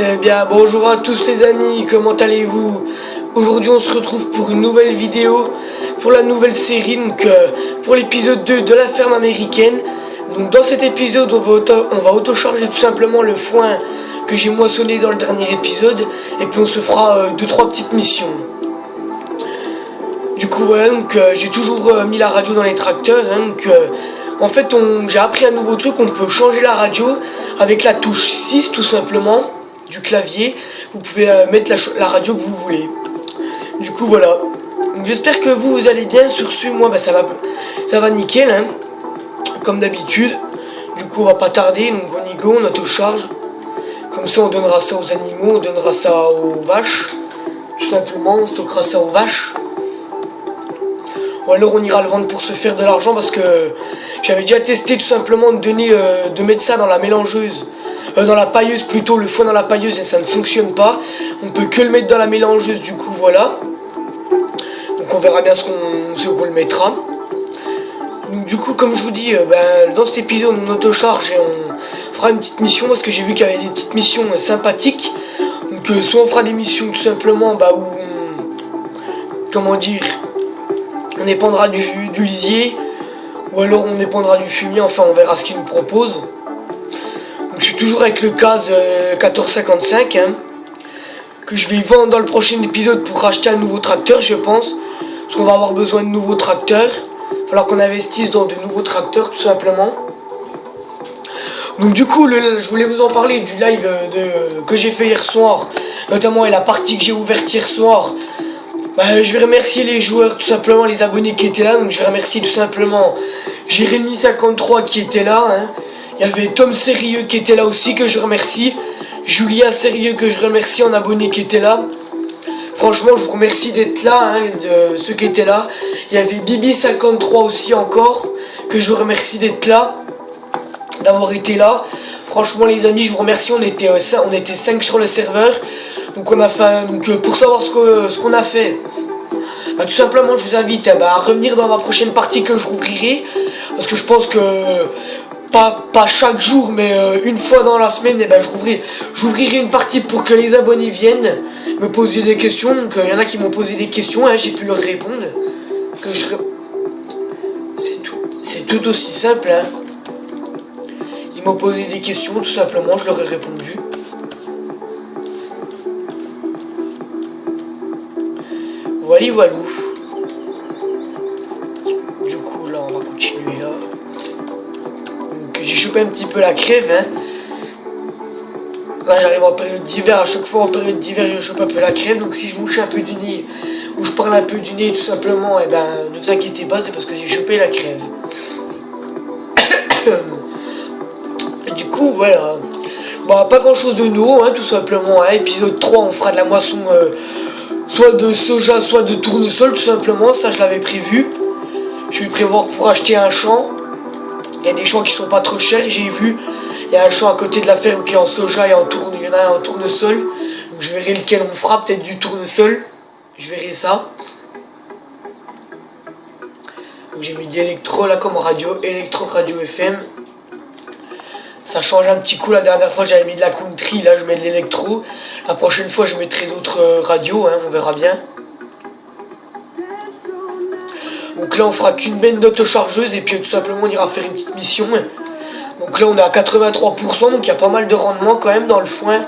Eh bien, bonjour à tous les amis, comment allez-vous? Aujourd'hui, on se retrouve pour une nouvelle vidéo, pour la nouvelle série, donc pour l'épisode 2 de la ferme américaine. Donc dans cet épisode, on va auto-charger tout simplement le foin que j'ai moissonné dans le dernier épisode, et puis on se fera 2-3 petites missions. Du coup, voilà, donc j'ai toujours mis la radio dans les tracteurs, hein, donc en fait, j'ai appris un nouveau truc, on peut changer la radio avec la touche 6 tout simplement du clavier. Vous pouvez mettre la radio que vous voulez. Du coup, voilà. J'espère que vous allez bien. Sur ce, moi, ça va nickel, hein, comme d'habitude. Du coup, on va pas tarder, donc on y go, on auto-charge. Comme ça, on donnera ça aux animaux, on donnera ça aux vaches. Tout simplement, on stockera ça aux vaches. Ou alors on ira le vendre pour se faire de l'argent, parce que j'avais déjà testé tout simplement de mettre ça dans la mélangeuse, dans la pailleuse plutôt, le foin dans la pailleuse, et ça ne fonctionne pas. On peut que le mettre dans la mélangeuse, du coup voilà. Donc on verra bien ce qu'on le mettra. Donc du coup, comme je vous dis, dans cet épisode on auto-charge et on fera une petite mission, parce que j'ai vu qu'il y avait des petites missions sympathiques. Donc soit on fera des missions tout simplement où on épandra du lisier, ou alors on épandra du fumier, enfin on verra ce qu'il nous propose. Donc je suis toujours avec le CAZ 1455, hein, que je vais vendre dans le prochain épisode pour racheter un nouveau tracteur, je pense, parce qu'on va avoir besoin de nouveaux tracteurs. Il va falloir qu'on investisse dans de nouveaux tracteurs tout simplement. Donc du coup, je voulais vous en parler du live que j'ai fait hier soir, notamment et la partie que j'ai ouverte hier soir. Je vais remercier les joueurs, tout simplement les abonnés qui étaient là. Donc je vais remercier tout simplement Jérémy53 qui était là, hein. Il y avait Tom Sérieux qui était là aussi, que je remercie. Julia Sérieux que je remercie, en abonné, qui était là. Franchement, je vous remercie d'être là, hein, de ceux qui étaient là. Il y avait Bibi53 aussi encore, que je vous remercie d'être là, d'avoir été là. Franchement les amis, je vous remercie. On était 5 sur le serveur. Donc on a fait, pour savoir ce qu'on a fait, tout simplement je vous invite à revenir dans ma prochaine partie que je rouvrirai, parce que je pense que pas chaque jour, mais une fois dans la semaine, j'ouvrirai une partie pour que les abonnés viennent me poser des questions. Donc il y en a qui m'ont posé des questions, hein, j'ai pu leur répondre. C'est tout aussi simple, hein. Ils m'ont posé des questions, tout simplement, je leur ai répondu. Voilà. Du coup là on va continuer là. Donc j'ai chopé un petit peu la crève, hein. Là j'arrive en période d'hiver, à chaque fois en période d'hiver je chope un peu la crève. Donc si je mouche un peu du nez ou je parle un peu du nez tout simplement, ne vous inquiétez pas, c'est parce que j'ai chopé la crève. Et du coup voilà. Pas grand chose de nouveau, hein, tout simplement, hein. Épisode 3 on fera de la moisson, soit de soja, soit de tournesol, tout simplement. Ça, je l'avais prévu. Je vais prévoir pour acheter un champ. Il y a des champs qui sont pas trop chers, j'ai vu. Il y a un champ à côté de la ferme qui est en soja et il y en a un en tournesol. Donc je verrai lequel on fera, peut-être du tournesol. Je verrai ça. Donc j'ai mis de l'électro là comme radio, électro radio FM. Ça change un petit coup. La dernière fois j'avais mis de la country, là je mets de l'électro. La prochaine fois je mettrai d'autres radios, hein, on verra bien. Donc là on fera qu'une benne d'autochargeuse, et puis tout simplement on ira faire une petite mission. Donc là on est à 83%, donc il y a pas mal de rendement quand même dans le foin,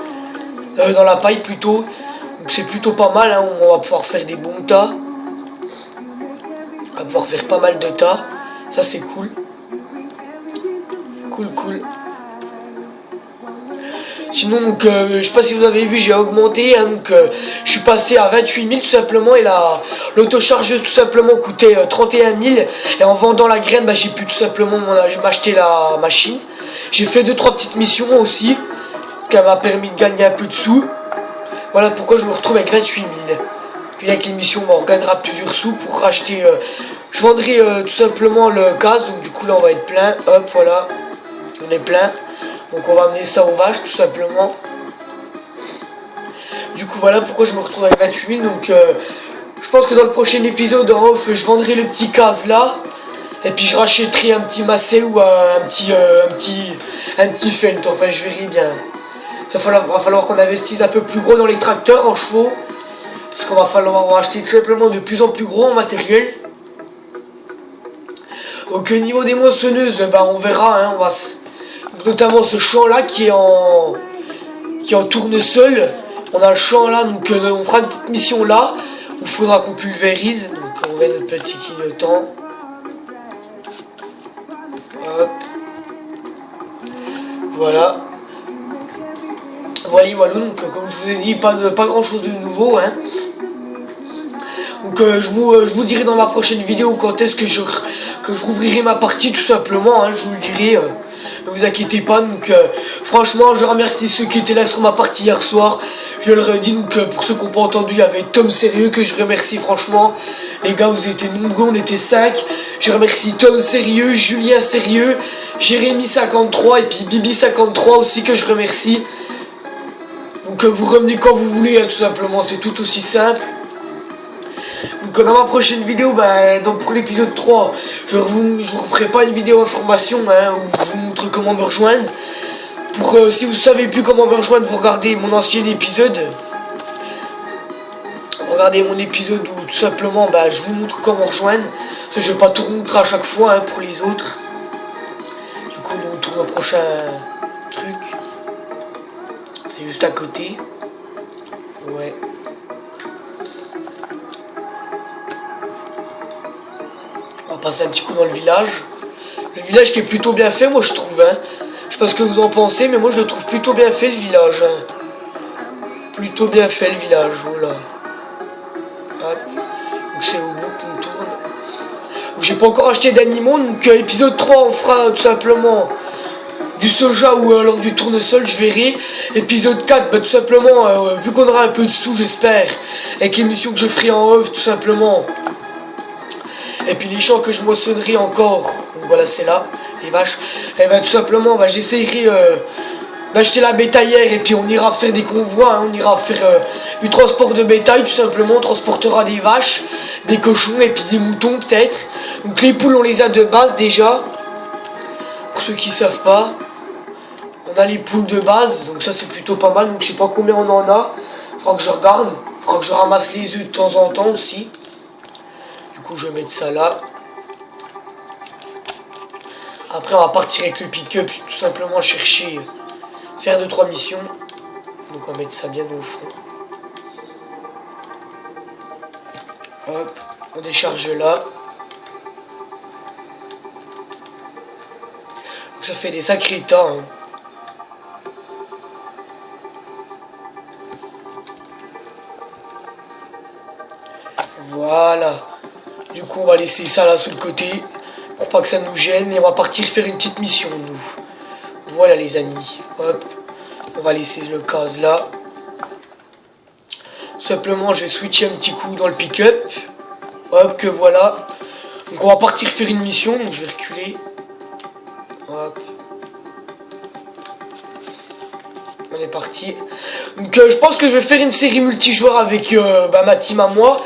dans la paille plutôt. Donc c'est plutôt pas mal, hein, on va pouvoir faire des bons tas. On va pouvoir faire pas mal de tas, ça c'est cool. Cool. Sinon, donc, je sais pas si vous avez vu, j'ai augmenté, hein, donc je suis passé à 28 000 tout simplement, et l'autochargeuse tout simplement coûtait 31 000, et en vendant la graine, j'ai pu tout simplement m'acheter la machine. J'ai fait 2-3 petites missions aussi, ce qui m'a permis de gagner un peu de sous. Voilà pourquoi je me retrouve avec 28 000. Puis avec les missions, on gagnera plusieurs sous pour racheter. Je vendrai tout simplement le gaz, donc du coup là on va être plein, hop voilà, on est plein. Donc on va amener ça aux vaches tout simplement. Du coup voilà pourquoi je me retrouve avec 28 000. Donc je pense que dans le prochain épisode en off, je vendrai le petit case là. Et puis je rachèterai un petit Massey ou un petit felt. Enfin je verrai bien. va falloir qu'on investisse un peu plus gros dans les tracteurs en chevaux. Parce qu'on va falloir acheter tout simplement de plus en plus gros en matériel. Donc au niveau des moissonneuses, ben, on verra. Hein, notamment ce champ là qui est en tournesol. On a le champ là, donc on fera une petite mission là. Où il faudra qu'on pulvérise. Donc on met notre petit clignotant. Hop. Voilà. Voilà, donc comme je vous ai dit, pas grand chose de nouveau. Hein. Donc je vous dirai dans ma prochaine vidéo quand est-ce que je rouvrirai ma partie tout simplement. Hein, je vous le dirai. Ne vous inquiétez pas. Donc franchement, je remercie ceux qui étaient là sur ma partie hier soir. Je le redis, donc pour ceux qui n'ont pas entendu, il y avait Tom Sérieux que je remercie franchement. Les gars, vous étiez nombreux, on était 5. Je remercie Tom Sérieux, Julien Sérieux, Jérémy 53 et puis Bibi 53 aussi que je remercie. Donc vous revenez quand vous voulez, hein, tout simplement, c'est tout aussi simple. Donc dans ma prochaine vidéo, donc pour l'épisode 3, je vous referai pas une vidéo information hein, où je vous montre comment me rejoindre. Pour si vous savez plus comment me rejoindre, vous regardez mon ancien épisode. Regardez mon épisode où tout simplement je vous montre comment rejoindre. Parce que je vais pas tout remontrer à chaque fois hein, pour les autres. Du coup on tourne au prochain truc. C'est juste à côté. Ouais. On va passer un petit coup dans le village. Le village qui est plutôt bien fait, moi je trouve. Hein. Je sais pas ce que vous en pensez, mais moi je le trouve plutôt bien fait le village. Hein. Plutôt bien fait le village, voilà. Hop. Donc c'est au bout qu'on tourne. Donc j'ai pas encore acheté d'animaux, donc épisode 3 on fera tout simplement du soja ou alors du tournesol, je verrai. Épisode 4, tout simplement, vu qu'on aura un peu de sous, j'espère, avec l'émission que je ferai en off, tout simplement. Et puis les champs que je moissonnerai encore, donc voilà, c'est là, les vaches. Et tout simplement, j'essayerai d'acheter la bétaillère et puis on ira faire des convois, hein, on ira faire du transport de bétail, tout simplement. On transportera des vaches, des cochons et puis des moutons, peut-être. Donc les poules, on les a de base déjà. Pour ceux qui savent pas. On a les poules de base, donc ça c'est plutôt pas mal, donc je sais pas combien on en a. Faudra que je regarde, faudra que je ramasse les œufs de temps en temps aussi. Du coup je vais mettre ça là. Après on va partir avec le pick-up, tout simplement chercher, faire 2-3 missions. Donc on va mettre ça bien au fond. Hop, on décharge là. Donc ça fait des sacrés tas. Hein. Voilà. Du coup, on va laisser ça là sur le côté pour pas que ça nous gêne et on va partir faire une petite mission nous. Voilà les amis. Hop. On va laisser le case là. Simplement, je vais switcher un petit coup dans le pick-up. Hop, que voilà. Donc on va partir faire une mission. Donc je vais reculer. Hop. On est parti. Donc je pense que je vais faire une série multijoueur avec ma team à moi.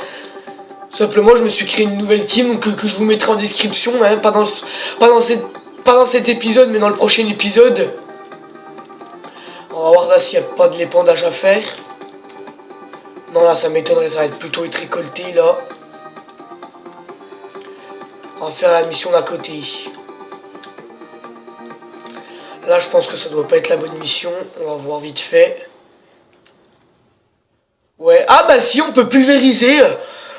Simplement, je me suis créé une nouvelle team donc, que je vous mettrai en description, hein, pas dans cet épisode, mais dans le prochain épisode. On va voir là s'il n'y a pas de l'épandage à faire. Non, là, ça m'étonnerait, ça va être plutôt être récolté, là. On va faire la mission d'à côté. Là, je pense que ça doit pas être la bonne mission. On va voir vite fait. Ouais, ah bah si, on peut pulvériser.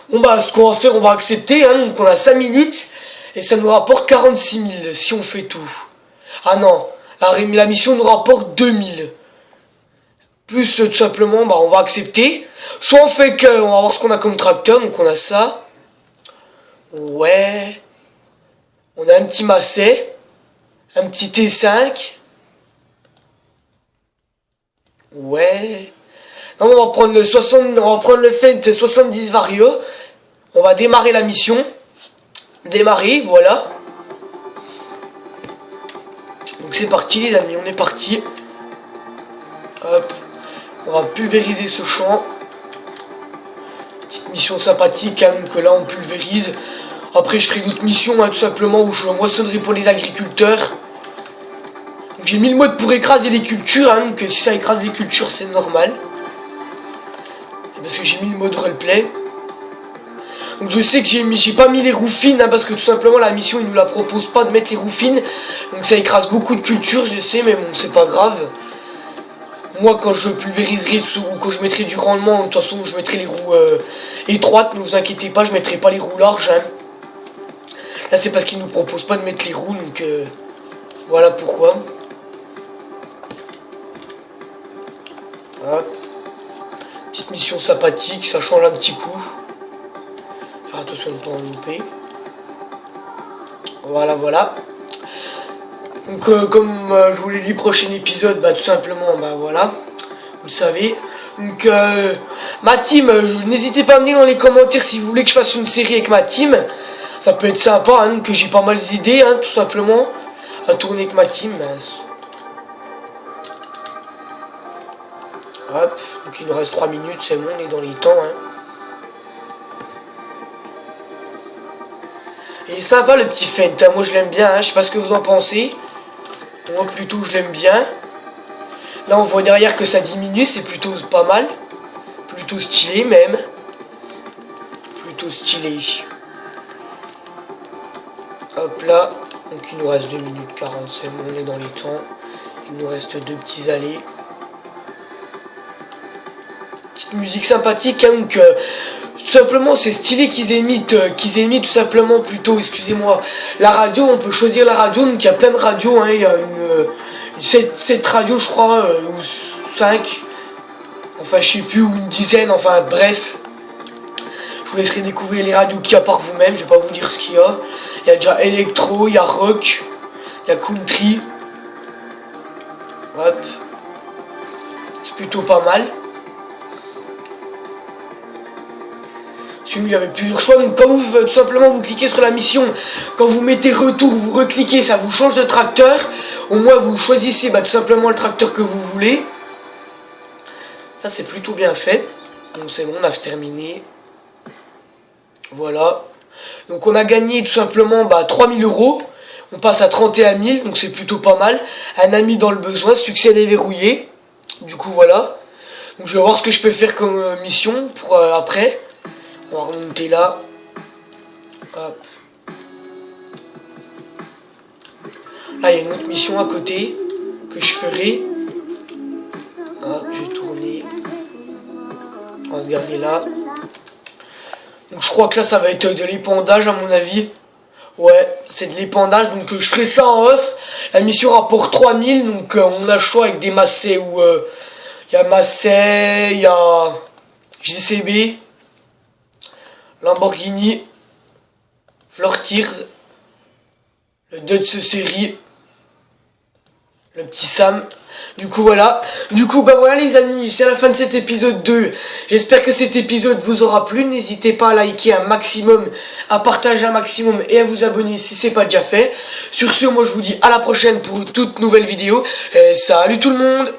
Bon ce qu'on va faire, on va accepter, hein, donc on a 5 minutes, et ça nous rapporte 46 000, si on fait tout. Ah non, la mission nous rapporte 2000. Plus tout simplement, on va accepter. Soit on fait que, on va voir ce qu'on a comme tracteur, donc on a ça. Ouais. On a un petit Massey, un petit T5. Ouais. Non, on va prendre le 60, on va prendre le Fendt 70 Vario. On va démarrer la mission. Démarrer, voilà. Donc c'est parti les amis, on est parti. Hop. On va pulvériser ce champ. Petite mission sympathique, hein, donc là on pulvérise. Après je ferai d'autres missions, hein, tout simplement, où je moissonnerai pour les agriculteurs. J'ai mis le mode pour écraser les cultures, hein, que si ça écrase les cultures c'est normal. Parce que j'ai mis le mode roleplay. Donc je sais que j'ai pas mis les roues fines, hein, parce que tout simplement la mission il nous la propose pas de mettre les roues fines. Donc ça écrase beaucoup de cultures, je sais, mais bon c'est pas grave. Moi quand je pulvériserai ou quand je mettrai du rendement, de toute façon je mettrai les roues étroites, ne vous inquiétez pas, je mettrai pas les roues larges. Hein. Là c'est parce qu'il nous propose pas de mettre les roues, donc voilà pourquoi. Hop. Petite mission sympathique, ça change un petit coup. Faire attention de ne pas en louper. Voilà. Donc comme je vous l'ai dit, prochain épisode, bah tout simplement, bah voilà. Vous le savez. Donc ma team, n'hésitez pas à me dire dans les commentaires si vous voulez que je fasse une série avec ma team. Ça peut être sympa, hein, que j'ai pas mal d'idées, hein, tout simplement. À tourner avec ma team. Hop, donc il nous reste 3 minutes, c'est bon, on est dans les temps. Hein. Et sympa le petit feint, hein, moi je l'aime bien, hein, je sais pas ce que vous en pensez. Moi plutôt je l'aime bien. Là on voit derrière que ça diminue, c'est plutôt pas mal. Plutôt stylé même. Plutôt stylé. Hop là, donc il nous reste 2 minutes 40, c'est bon, on est dans les temps. Il nous reste 2 petits allées. Petite musique sympathique, hein, donc tout simplement c'est stylé qu'ils aient mis tout simplement plutôt, excusez-moi, la radio. On peut choisir la radio, donc il y a plein de radios, hein, il y a une 7 radios je crois, ou 5, enfin je sais plus, ou une dizaine, enfin bref. Je vous laisserai découvrir les radios qu'il y a par vous-même, je vais pas vous dire ce qu'il y a. Il y a déjà électro, il y a rock, il y a country. Hop. C'est plutôt pas mal. Il y avait plusieurs choix, donc quand vous tout simplement vous cliquez sur la mission, quand vous mettez retour, vous recliquez, ça vous change de tracteur. Au moins vous choisissez tout simplement le tracteur que vous voulez. Ça c'est plutôt bien fait. Donc c'est bon, on a terminé. Voilà. Donc on a gagné tout simplement 3000 €. On passe à 31 000, donc c'est plutôt pas mal. Un ami dans le besoin, succès déverrouillé. Du coup voilà. Donc je vais voir ce que je peux faire comme mission pour après. On va remonter là. Hop. Là, il y a une autre mission à côté que je ferai. Hop, je vais tourner. On va se garer là. Donc je crois que là, ça va être de l'épandage à mon avis. Ouais, c'est de l'épandage. Donc je ferai ça en off. La mission rapporte 3000. Donc on a le choix avec des Massey ou... Il y a Massey, il y a JCB. Lamborghini, Flortiers, le Dutch série, le petit Sam. Du coup voilà. Du coup voilà les amis, c'est la fin de cet épisode 2. J'espère que cet épisode vous aura plu. N'hésitez pas à liker un maximum, à partager un maximum et à vous abonner si c'est pas déjà fait. Sur ce, moi je vous dis à la prochaine pour une toute nouvelle vidéo. Et salut tout le monde.